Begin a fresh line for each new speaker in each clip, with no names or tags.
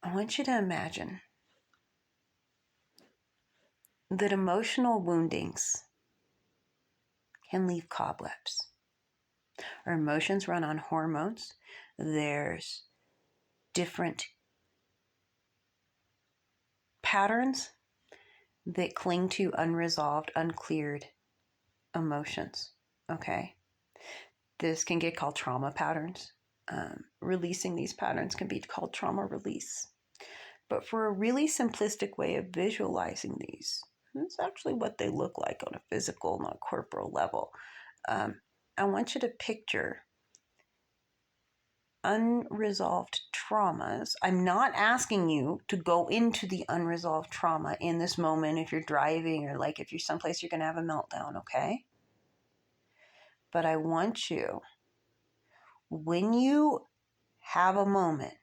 I want you to imagine that emotional woundings can leave cobwebs. Our emotions run on hormones. There's different patterns that cling to unresolved, uncleared emotions. Okay? This can get called trauma patterns. Releasing these patterns can be called trauma release. But for a really simplistic way of visualizing these, it's actually what they look like on a physical, not corporal level. I want you to picture unresolved traumas. I'm not asking you to go into the unresolved trauma in this moment if you're driving or like if you're someplace you're going to have a meltdown, okay? But I want you, when you have a moment,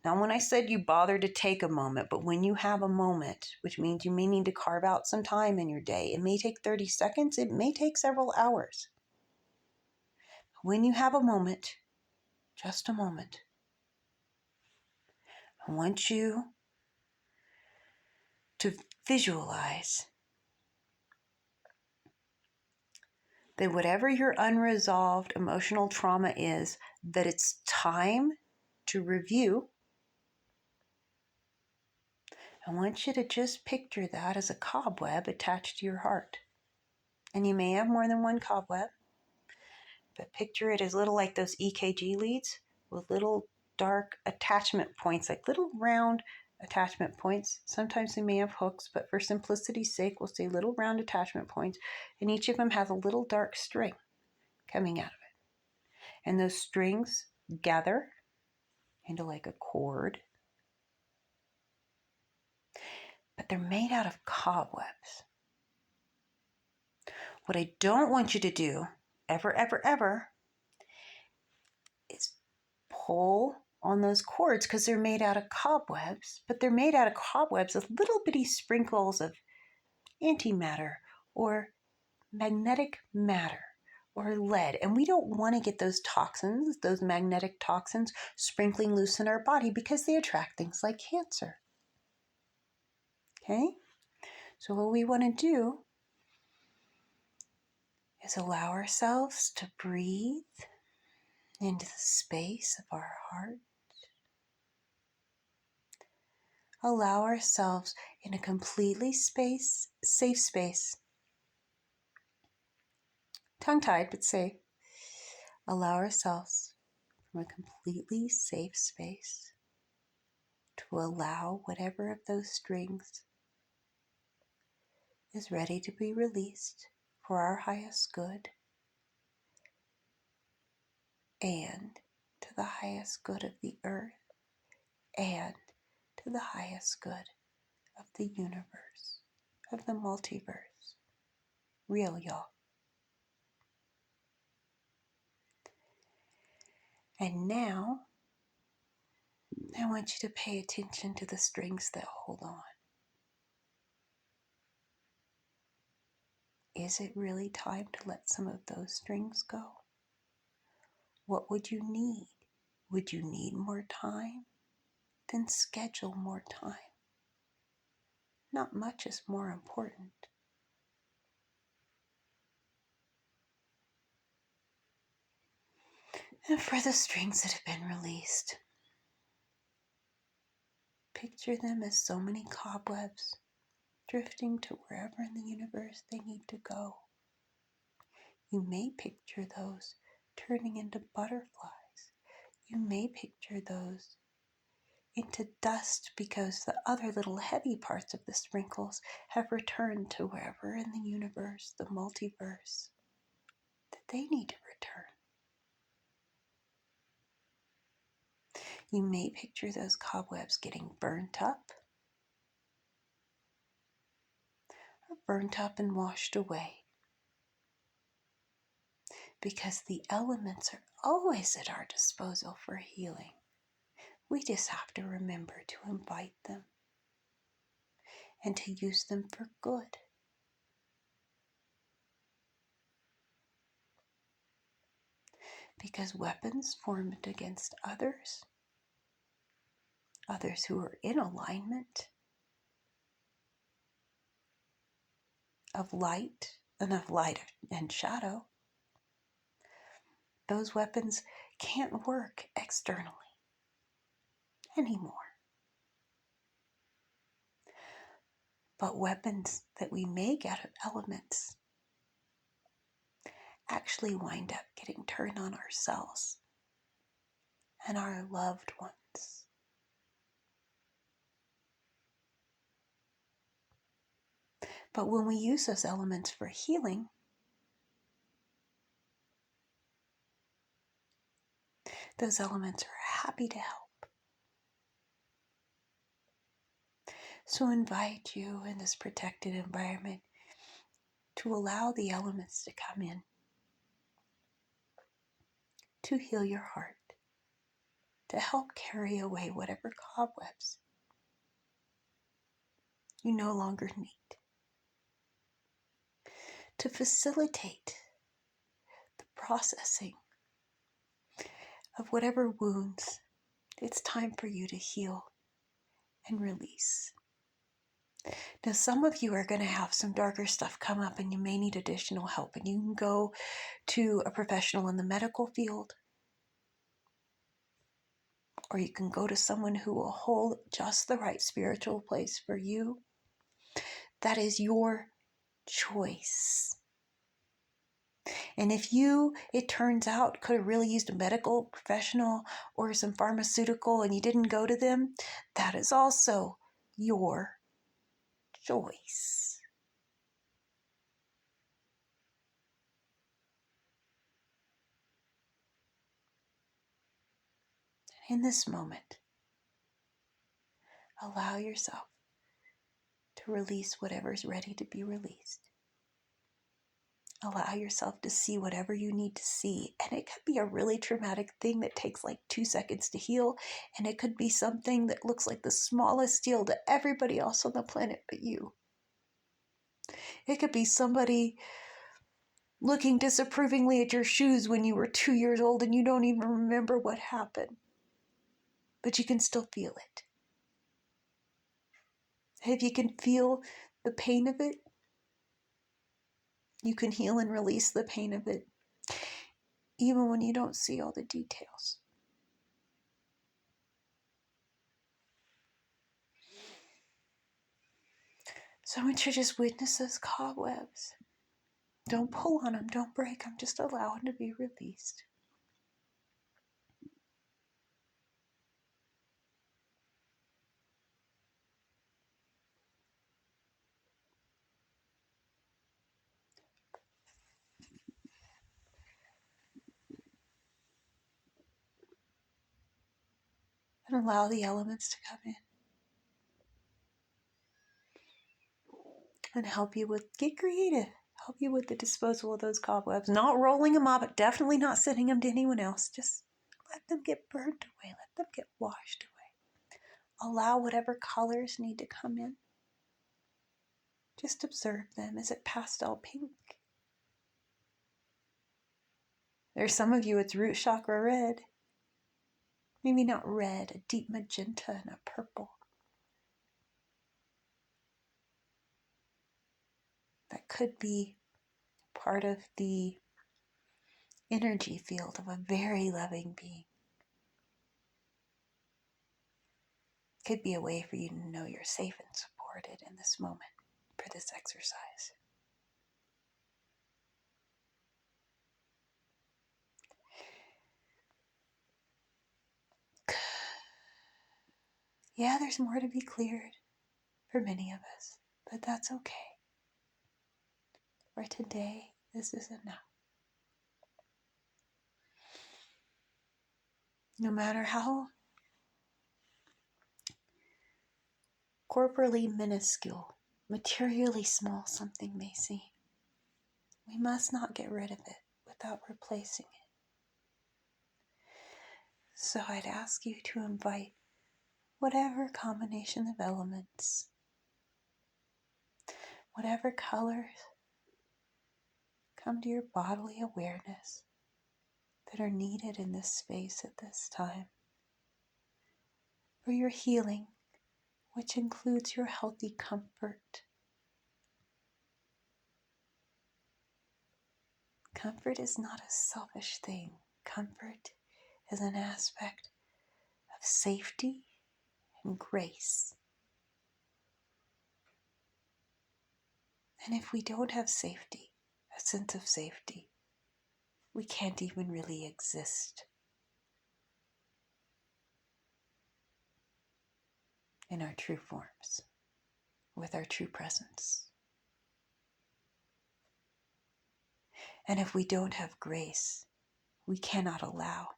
now when I said you bother to take a moment, but when you have a moment, which means you may need to carve out some time in your day, it may take 30 seconds, it may take several hours. When you have a moment, just a moment, I want you to visualize that whatever your unresolved emotional trauma is, that it's time to review. I want you to just picture that as a cobweb attached to your heart. And you may have more than one cobweb, but picture it as little like those EKG leads with little dark attachment points, like little round attachment points. Sometimes they may have hooks, but for simplicity's sake, we'll say little round attachment points. And each of them has a little dark string coming out of it. And those strings gather into like a cord, but they're made out of cobwebs. What I don't want you to do, ever, ever, ever, is pull on those cords because they're made out of cobwebs, but they're made out of cobwebs with little bitty sprinkles of antimatter or magnetic matter or lead. And we don't want to get those toxins, those magnetic toxins, sprinkling loose in our body because they attract things like cancer. Okay? So what we want to do is allow ourselves to breathe into the space of our heart. Allow ourselves in a completely safe space. Tongue-tied, but safe. Allow ourselves from a completely safe space to allow whatever of those strings is ready to be released for our highest good and to the highest good of the earth and to the highest good of the universe, of the multiverse. Real, y'all. And now, I want you to pay attention to the strings that hold on. Is it really time to let some of those strings go? What would you need? Would you need more time? Then schedule more time. Not much is more important. And for the strings that have been released, picture them as so many cobwebs drifting to wherever in the universe they need to go. You may picture those turning into butterflies. You may picture those into dust because the other little heavy parts of the sprinkles have returned to wherever in the universe, the multiverse, that they need to return. You may picture those cobwebs getting burnt up and washed away, because the elements are always at our disposal for healing. We just have to remember to invite them and to use them for good. Because weapons formed against others others who are in alignment of light and of light and shadow, those weapons can't work externally anymore. But weapons that we make out of elements actually wind up getting turned on ourselves and our loved ones. But when we use those elements for healing, those elements are happy to help. So invite you in this protected environment to allow the elements to come in to heal your heart, to help carry away whatever cobwebs you no longer need, to facilitate the processing of whatever wounds it's time for you to heal and release. Now, some of you are going to have some darker stuff come up and you may need additional help, and you can go to a professional in the medical field, or you can go to someone who will hold just the right spiritual place for you. That is your choice. And if you, it turns out, could have really used a medical professional or some pharmaceutical and you didn't go to them, that is also your choice. In this moment, allow yourself to release whatever is ready to be released. Allow yourself to see whatever you need to see. And it could be a really traumatic thing that takes like 2 seconds to heal. And it could be something that looks like the smallest deal to everybody else on the planet but you. It could be somebody looking disapprovingly at your shoes when you were 2 years old and you don't even remember what happened. But you can still feel it. And if you can feel the pain of it, you can heal and release the pain of it, even when you don't see all the details. So I want you to just witness those cobwebs. Don't pull on them, don't break them, just allow them to be released. And allow the elements to come in and help you with, get creative, help you with the disposal of those cobwebs. Not rolling them up, but definitely not sending them to anyone else. Just let them get burnt away, let them get washed away. Allow whatever colors need to come in. Just observe them. Is it pastel pink? There's some of you, it's root chakra red. Maybe not red, a deep magenta and a purple. That could be part of the energy field of a very loving being. Could be a way for you to know you're safe and supported in this moment for this exercise. Yeah, there's more to be cleared for many of us, but that's okay. For today, this is enough. No matter how corporally minuscule, materially small something may seem, we must not get rid of it without replacing it. So I'd ask you to invite whatever combination of elements, whatever colors come to your bodily awareness that are needed in this space at this time. for your healing, which includes your healthy comfort. Comfort is not a selfish thing. Comfort is an aspect of safety and grace. And if we don't have safety, a sense of safety, we can't even really exist in our true forms, with our true presence. And if we don't have grace, we cannot allow,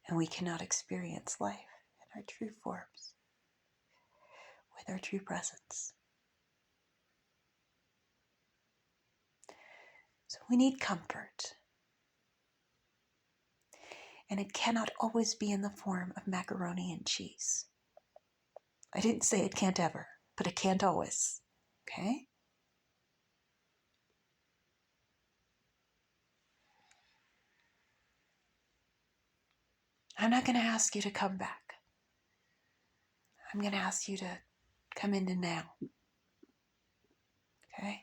and we cannot experience life in our true forms, with our true presence. So we need comfort. And it cannot always be in the form of macaroni and cheese. I didn't say it can't ever, but it can't always. Okay? I'm not going to ask you to come back. I'm going to ask you to come into now. Okay?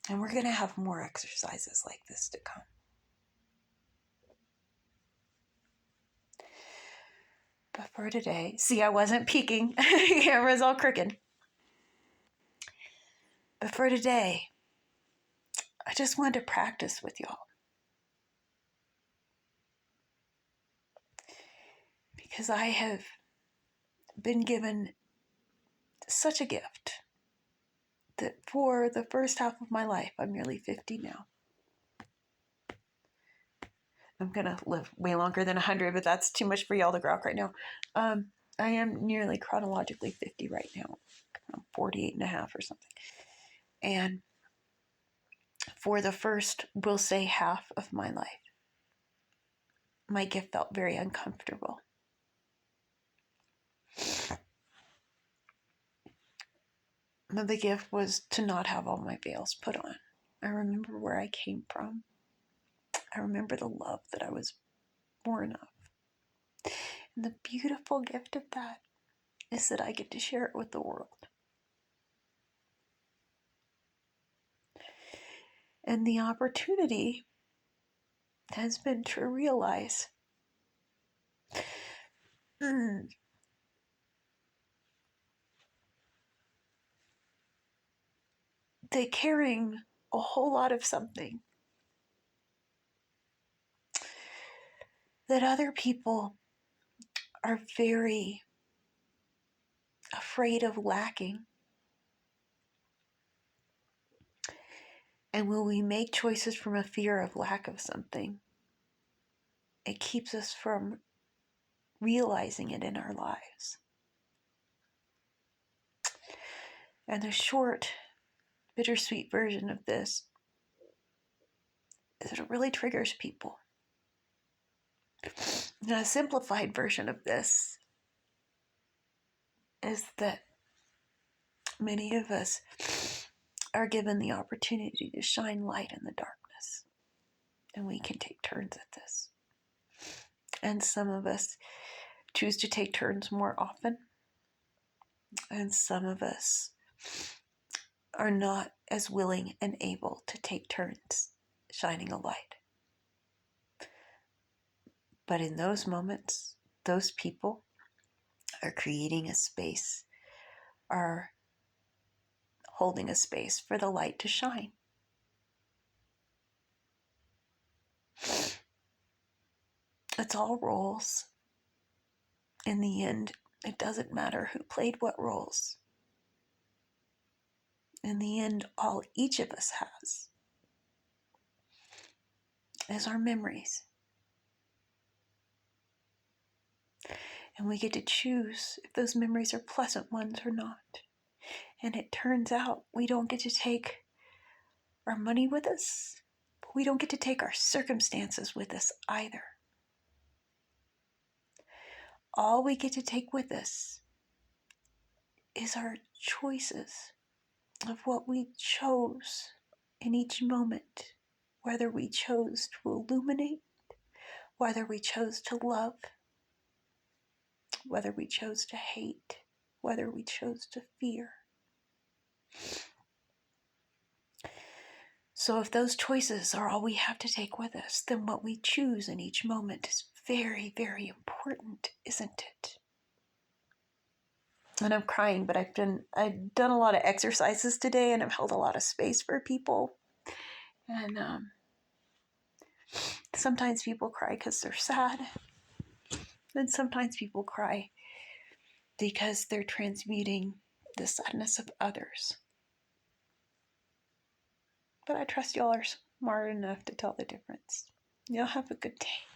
And we're going to have more exercises like this to come. But for today, see, I wasn't peeking. The camera's all crooked. But for today, I just wanted to practice with y'all. Because I have been given such a gift that for the first half of my life, I'm nearly 50 now. I'm going to live way longer than 100, but that's too much for y'all to grok right now. I am nearly chronologically 50 right now. I'm 48 and a half or something. And for the first, we'll say, half of my life, my gift felt very uncomfortable. The gift was to not have all my veils put on. I remember where I came from. I remember the love that I was born of. And the beautiful gift of that is that I get to share it with the world. And the opportunity has been to realize that carrying a whole lot of something that other people are very afraid of lacking. And when we make choices from a fear of lack of something, it keeps us from realizing it in our lives. And the short, bittersweet version of this is that it really triggers people. And a simplified version of this is that many of us are given the opportunity to shine light in the darkness. And we can take turns at this. And some of us choose to take turns more often. And some of us are not as willing and able to take turns shining a light. But in those moments, those people are creating a space, are holding a space for the light to shine. It's all roles. In the end, it doesn't matter who played what roles. In the end, all each of us has is our memories. And we get to choose if those memories are pleasant ones or not. And it turns out we don't get to take our money with us, but we don't get to take our circumstances with us either. All we get to take with us is our choices of what we chose in each moment, whether we chose to illuminate, whether we chose to love, whether we chose to hate, whether we chose to fear. So if those choices are all we have to take with us, then what we choose in each moment is very, very important, isn't it? And I'm crying, but I've done a lot of exercises today, and I've held a lot of space for people. And sometimes people cry because they're sad, and sometimes people cry because they're transmuting the sadness of others. But I trust y'all are smart enough to tell the difference. Y'all have a good day.